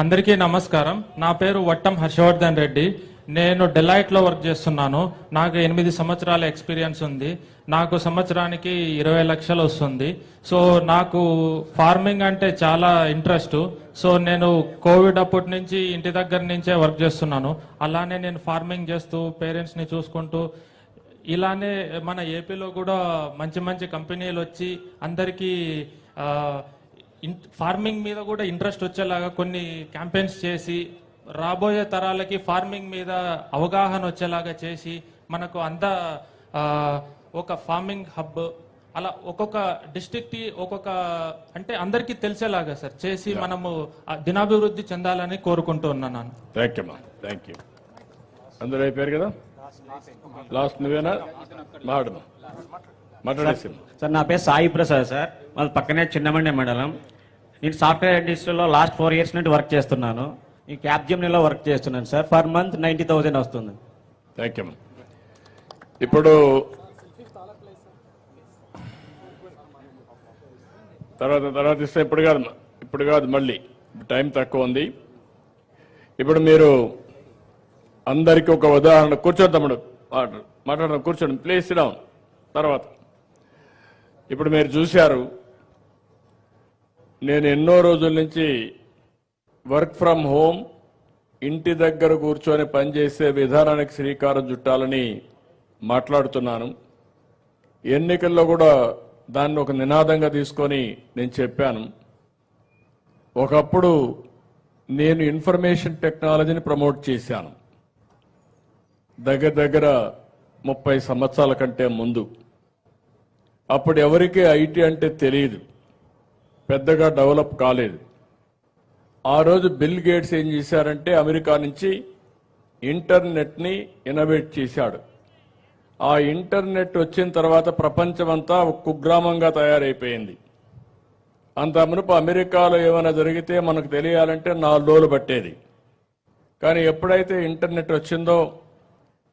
అందరికీ నమస్కారం. నా పేరు వట్టం హర్షవర్ధన్ రెడ్డి. నేను డెలైట్ లో వర్క్ చేస్తున్నాను. నాకు 8 సంవత్సరాల ఎక్స్పీరియన్స్ ఉంది. నాకు సంవత్సరానికి 20 లక్షలు వస్తుంది. సో నాకు ఫార్మింగ్ అంటే చాలా ఇంట్రెస్ట్. సో నేను కోవిడ్ అప్పటి నుంచి ఇంటి దగ్గర నుంచే వర్క్ చేస్తున్నాను. అలానే నేను ఫార్మింగ్ చేస్తూ పేరెంట్స్ ని చూసుకుంటూ ఇలానే మన ఏపీలో కూడా మంచి మంచి కంపెనీలు వచ్చి అందరికీ ఫార్మింగ్ మీద కూడా ఇంట్రెస్ట్ వచ్చేలాగా కొన్ని క్యాంపెయిన్స్ చేసి రాబోయే తరాలకి ఫార్మింగ్ మీద అవగాహన వచ్చేలాగా చేసి మనకు అంతా ఒక ఫార్మింగ్ హబ్ అలా ఒక్కొక్క డిస్ట్రిక్ట్ ఒక్కొక్క అంటే అందరికీ తెలిసేలాగా సార్ చేసి మనము దినాభివృద్ధి చెందాలని కోరుకుంటూ ఉన్నాను. Thank you. అందరూ అయిపోయారు కదా, లాస్ట్ నువ్వేనా మాట్లాడేసి. సార్ నా పేరు సాయి ప్రసాద్ సార్, వాళ్ళ పక్కనే చిన్నమండే మండలం. నేను సాఫ్ట్వేర్ ఇండస్ట్రీలో లాస్ట్ 4 years నుండి వర్క్ చేస్తున్నాను. ఈ క్యాప్జెమినీలో వర్క్ చేస్తున్నాను సార్. పర్ మంత్ 90,000 వస్తుంది. Thank you. ఇప్పుడు తర్వాత ఇస్తే ఇప్పుడు కాదు మళ్ళీ టైం తక్కువ ఉంది. ఇప్పుడు మీరు అందరికీ ఒక ఉదాహరణ, కూర్చోండి తమ్ముడు, మాట్లాడడం కూర్చోండి ప్లీజ్ డౌన్. తర్వాత ఇప్పుడు మీరు చూశారు, నేను ఎన్నో రోజుల నుంచి వర్క్ ఫ్రమ్ హోమ్, ఇంటి దగ్గర కూర్చొని పనిచేసే విధానానికి శ్రీకారం చుట్టాలని మాట్లాడుతున్నాను. ఎన్నికల్లో కూడా దాన్ని ఒక నినాదంగా తీసుకొని నేను చెప్పాను. ఒకప్పుడు నేను ఇన్ఫర్మేషన్ టెక్నాలజీని ప్రమోట్ చేశాను, దగ్గర 30 సంవత్సరాల కంటే ముందు. అప్పుడు ఎవరికి ఐటీ అంటే తెలియదు, పెద్దగా డెవలప్ కాలేదు. ఆ రోజు బిల్ గేట్స్ ఏం చేశారంటే అమెరికా నుంచి ఇంటర్నెట్ని ఇన్నోవేట్ చేశాడు. ఆ ఇంటర్నెట్ వచ్చిన తర్వాత ప్రపంచమంతా ఒక కుగ్రామంగా తయారైపోయింది. అంత మునుపు అమెరికాలో ఏమైనా జరిగితే మనకు తెలియాలంటే 4 రోజులు పట్టేది. కానీ ఎప్పుడైతే ఇంటర్నెట్ వచ్చిందో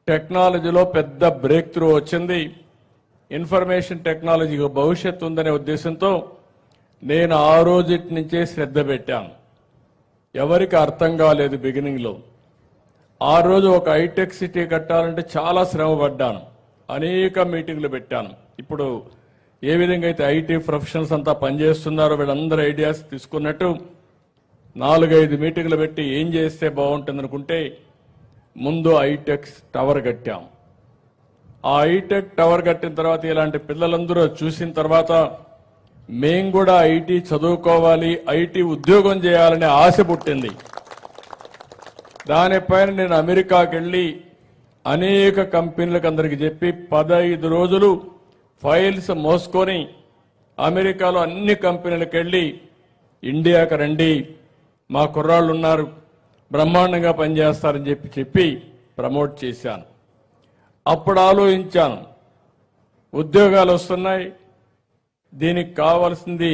టెక్నాలజీలో పెద్ద బ్రేక్ త్రూ వచ్చింది. ఇన్ఫర్మేషన్ టెక్నాలజీకి భవిష్యత్తు ఉందనే ఉద్దేశంతో నేను ఆ రోజుటి నుంచే శ్రద్ధ పెట్టాను. ఎవరికి అర్థం కాలేదు బిగినింగ్లో. ఆ రోజు ఒక హైటెక్ సిటీ కట్టాలంటే చాలా శ్రమ పడ్డాను, అనేక మీటింగ్లు పెట్టాను. ఇప్పుడు ఏ విధంగా అయితే ఐటీ ప్రొఫెషనల్స్ అంతా పనిచేస్తున్నారో వీళ్ళందరూ ఐడియాస్ తీసుకున్నట్టు 4-5 మీటింగ్లు పెట్టి ఏం చేస్తే బాగుంటుంది అనుకుంటే ముందు హైటెక్ టవర్ కట్టాం. ఆ హైటెక్ టవర్ కట్టిన తర్వాత ఇలాంటి పిల్లలందరూ చూసిన తర్వాత మేం కూడా ఐటీ చదువుకోవాలి, ఐటీ ఉద్యోగం చేయాలనే ఆశ పుట్టింది. దానిపైన నేను అమెరికాకి వెళ్ళి అనేక కంపెనీలకు అందరికి చెప్పి 15 రోజులు ఫైల్స్ మోసుకొని అమెరికాలో అన్ని కంపెనీలకు వెళ్ళి ఇండియాకి రండి, మా కుర్రాళ్ళు ఉన్నారు, బ్రహ్మాండంగా పనిచేస్తారని చెప్పి ప్రమోట్ చేశాను. అప్పుడు ఆలోచించాను, ఉద్యోగాలు వస్తున్నాయి, దీనికి కావాల్సింది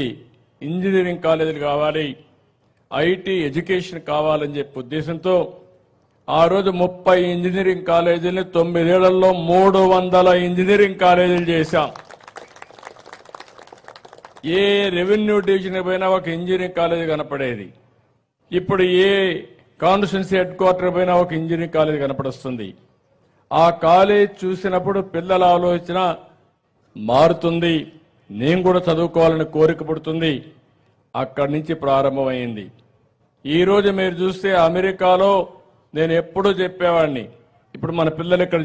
ఇంజనీరింగ్ కాలేజీలు కావాలి, ఐటీ ఎడ్యుకేషన్ కావాలని చెప్పి ఉద్దేశంతో ఆ రోజు 30 ఇంజనీరింగ్ కాలేజీలని 9 ఏళ్లలో 300 ఇంజనీరింగ్ కాలేజీలు చేశాం. ఏ రెవెన్యూ డివిజన్ పైన ఒక ఇంజనీరింగ్ కాలేజీ కనపడేది. ఇప్పుడు ఏ కాన్స్టిట్యున్సీ హెడ్ క్వార్టర్ పైన ఒక ఇంజనీరింగ్ కాలేజీ కనపడొస్తుంది. ఆ కాలేజ్ చూసినప్పుడు పిల్లల ఆలోచన మారుతుంది, నేను కూడా చదువుకోవాలని కోరిక పుడుతుంది. అక్కడి నుంచి ప్రారంభమైంది. ఈరోజు మీరు చూస్తే అమెరికాలో నేను ఎప్పుడూ చెప్పేవాడిని, ఇప్పుడు మన పిల్లలు ఇక్కడ